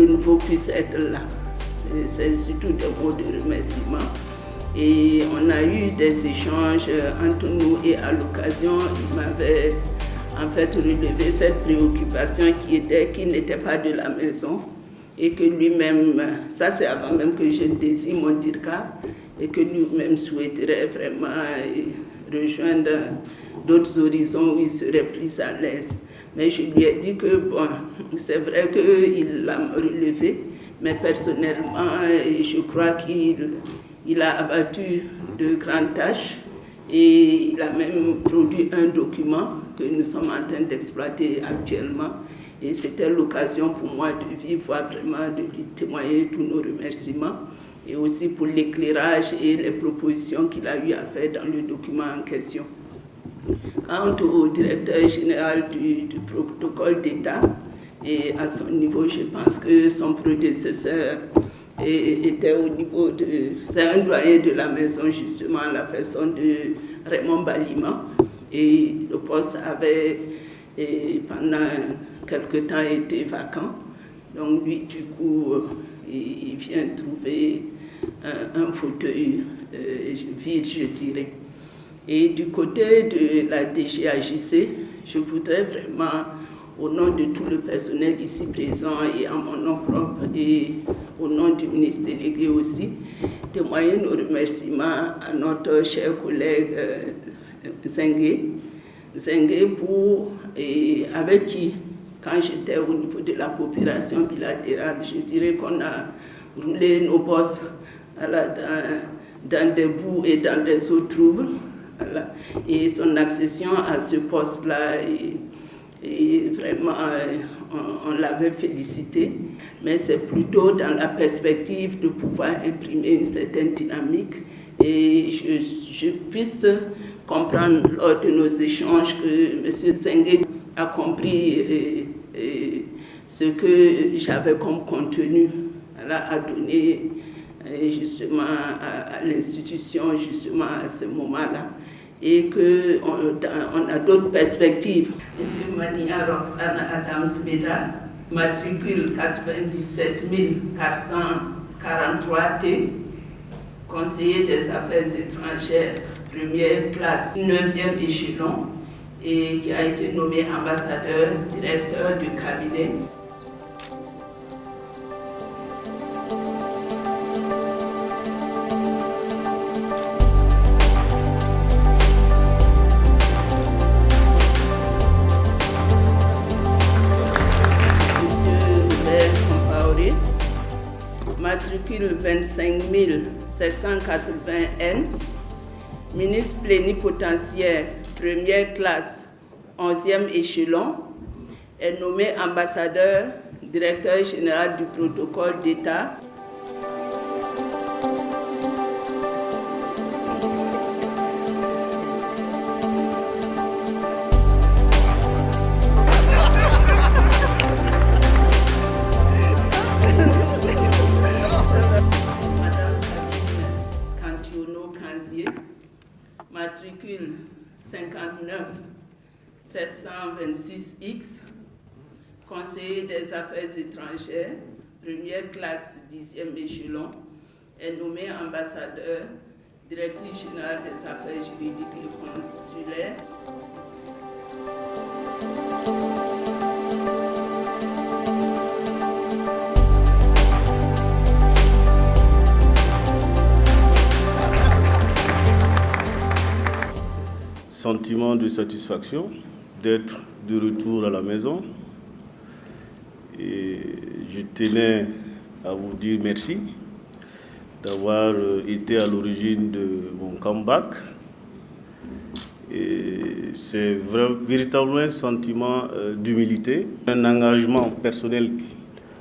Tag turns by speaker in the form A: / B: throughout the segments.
A: nouveau puisse être là. C'est surtout des mots de remerciement. Et on a eu des échanges entre nous et à l'occasion, il m'avait en fait relevé cette préoccupation qu'il n'était pas de la maison et que lui-même, ça c'est avant même que je désigne mon DIRCA, et que lui-même souhaiterait vraiment rejoindre d'autres horizons où il serait plus à l'aise. Mais je lui ai dit que bon, c'est vrai qu'il l'a relevé, mais personnellement, je crois qu'il a abattu de grandes tâches et il a même produit un document que nous sommes en train d'exploiter actuellement. Et c'était l'occasion pour moi de vivre vraiment, de lui témoigner tous nos remerciements et aussi pour l'éclairage et les propositions qu'il a eu à faire dans le document en question. Quant au directeur général du protocole d'État, et à son niveau, je pense que son prédécesseur était au niveau de... C'est un doyen de la maison, justement, la personne de Raymond Balima. Et le poste avait, pendant quelque temps, été vacant. Donc lui, du coup, il vient trouver un fauteuil vide, je dirais. Et du côté de la DGAJC, je voudrais vraiment, au nom de tout le personnel ici présent et en mon nom propre et au nom du ministre délégué aussi, témoigner nos remerciements à notre cher collègue Zengue pour, avec qui, quand j'étais au niveau de la coopération bilatérale, je dirais qu'on a roulé nos bosses dans des bouts et dans des eaux troubles. Voilà. Et son accession à ce poste-là, et vraiment, on l'avait félicité, mais c'est plutôt dans la perspective de pouvoir imprimer une certaine dynamique. Et je puisse comprendre lors de nos échanges que M. Zengue a compris ce que j'avais comme contenu à donner justement à l'institution, justement à ce moment-là, et qu'on a d'autres perspectives. Monsieur Mania Roxane Adams Beda, matricule 97 443T, conseiller des affaires étrangères, première classe, 9e échelon, et qui a été nommé ambassadeur, directeur du cabinet. Matricule 25 780N, ministre plénipotentiaire, première classe, 11e échelon, est nommé ambassadeur, directeur général du protocole d'État. Matricule 59 726X, conseiller des affaires étrangères, première classe, 10e échelon, est nommé ambassadeur, directrice générale des affaires juridiques et consulaires.
B: Sentiment de satisfaction d'être de retour à la maison. Et je tenais à vous dire merci d'avoir été à l'origine de mon comeback. Et c'est véritablement un sentiment d'humilité, un engagement personnel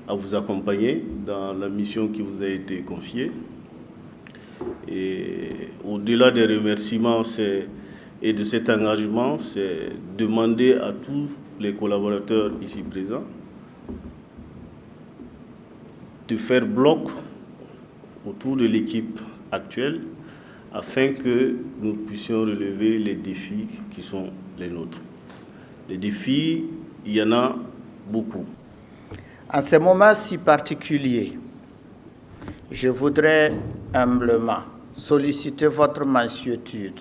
B: à vous accompagner dans la mission qui vous a été confiée. Et au-delà des remerciements, et de cet engagement, c'est demander à tous les collaborateurs ici présents de faire bloc autour de l'équipe actuelle afin que nous puissions relever les défis qui sont les nôtres. Les défis, il y en a beaucoup.
C: En ce moment si particulier, je voudrais humblement solliciter votre mansuétude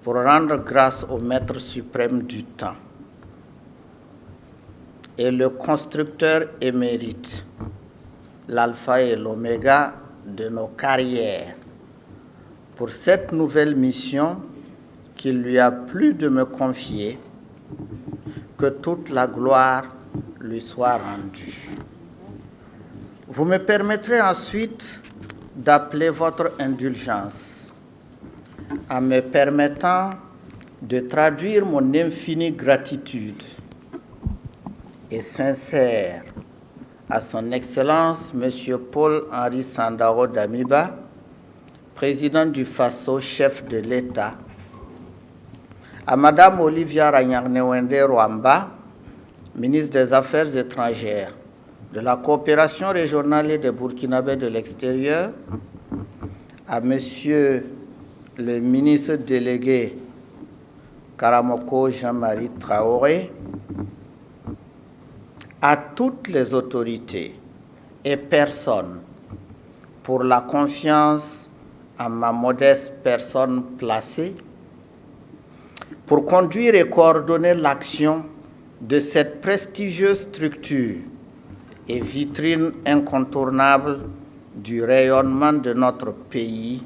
C: pour rendre grâce au Maître suprême du temps et le constructeur émérite, l'alpha et l'oméga de nos carrières, pour cette nouvelle mission qu'il lui a plu de me confier, que toute la gloire lui soit rendue. Vous me permettrez ensuite d'appeler votre indulgence en me permettant de traduire mon infinie gratitude et sincère à son Excellence M. Paul-Henri Sandaogo Damiba, président du FASO, chef de l'État, à Madame Olivia Ragnarnewende Rwamba, ministre des Affaires étrangères, de la coopération régionale et des Burkinabés de l'extérieur, à Monsieur le ministre délégué Karamoko Jean-Marie Traoré, à toutes les autorités et personnes pour la confiance en ma modeste personne placée, pour conduire et coordonner l'action de cette prestigieuse structure et vitrine incontournable du rayonnement de notre pays,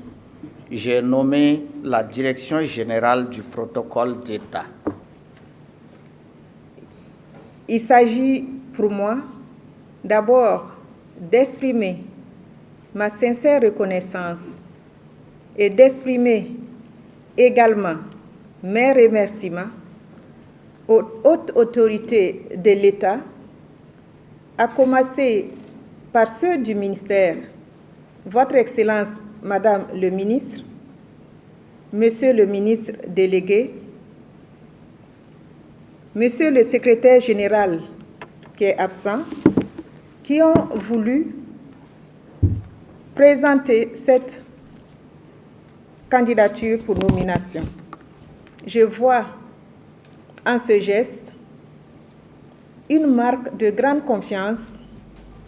C: j'ai nommé la Direction générale du protocole d'État.
D: Il s'agit pour moi d'abord d'exprimer ma sincère reconnaissance et d'exprimer également mes remerciements aux hautes autorités de l'État, à commencer par ceux du ministère, Votre Excellence, Madame le ministre, Monsieur le ministre délégué, Monsieur le secrétaire général qui est absent, qui ont voulu présenter cette candidature pour nomination. Je vois en ce geste une marque de grande confiance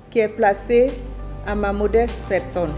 D: qui est placée à ma modeste personne.